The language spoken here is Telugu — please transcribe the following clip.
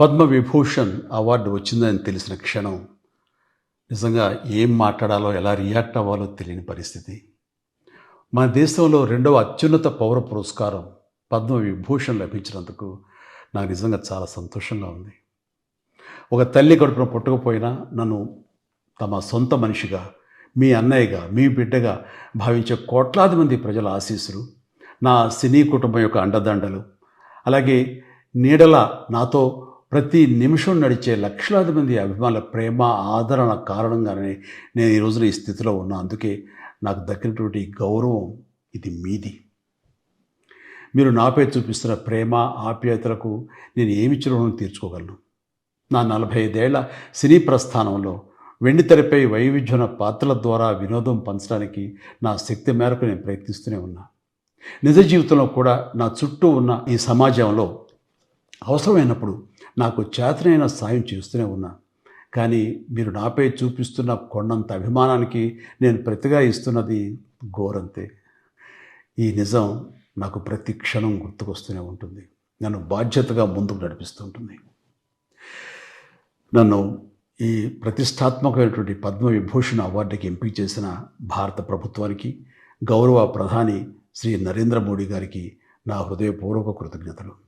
పద్మవిభూషణ్ అవార్డు వచ్చిందని తెలిసిన క్షణం నిజంగా ఏం మాట్లాడాలో, ఎలా రియాక్ట్ అవ్వాలో తెలియని పరిస్థితి. మన దేశంలో రెండవ అత్యున్నత పౌర పురస్కారం పద్మవిభూషణ్ లభించినందుకు నాకు నిజంగా చాలా సంతోషంగా ఉంది. ఒక తల్లి కడుపున పుట్టకపోయినా నన్ను తమ సొంత మనిషిగా, మీ అన్నయ్యగా, మీ బిడ్డగా భావించే కోట్లాది మంది ప్రజల ఆశీస్సులు, నా సినీ కుటుంబం యొక్క అండదండలు, అలాగే నీడల నాతో ప్రతి నిమిషం నడిచే లక్షలాది మంది అభిమానుల ప్రేమ, ఆదరణ కారణంగానే నేను ఈ రోజున ఈ స్థితిలో ఉన్నా. అందుకే నాకు దక్కినటువంటి గౌరవం ఇది మీది. మీరు నాపై చూపిస్తున్న ప్రేమ, ఆప్యాయతలకు నేను ఏమి రుణం తీర్చుకోగలను? నా 45 ఏళ్ల సినీ ప్రస్థానంలో వెండితెరపై వైవిధ్యమైన పాత్రల ద్వారా వినోదం పంచడానికి నా శక్తి మేరకు నేను ప్రయత్నిస్తూనే ఉన్నా. నిజ జీవితంలో కూడా నా చుట్టూ ఉన్న ఈ సమాజంలో అవసరమైనప్పుడు నాకు చేతనైన సాయం చేస్తూనే ఉన్నా. కానీ మీరు నాపై చూపిస్తున్న కొండంత అభిమానానికి నేను ప్రతిగా ఇస్తున్నది గోరంతే. ఈ నిజం నాకు ప్రతి క్షణం గుర్తుకొస్తూనే ఉంటుంది. నన్ను బాధ్యతగా ముందుకు నడిపిస్తుంటుంది. నన్ను ఈ ప్రతిష్టాత్మకమైనటువంటి పద్మవిభూషణ్ అవార్డుకి ఎంపిక చేసిన భారత ప్రభుత్వానికి, గౌరవ ప్రధాని శ్రీ నరేంద్ర మోడీ గారికి నా హృదయపూర్వక కృతజ్ఞతలు.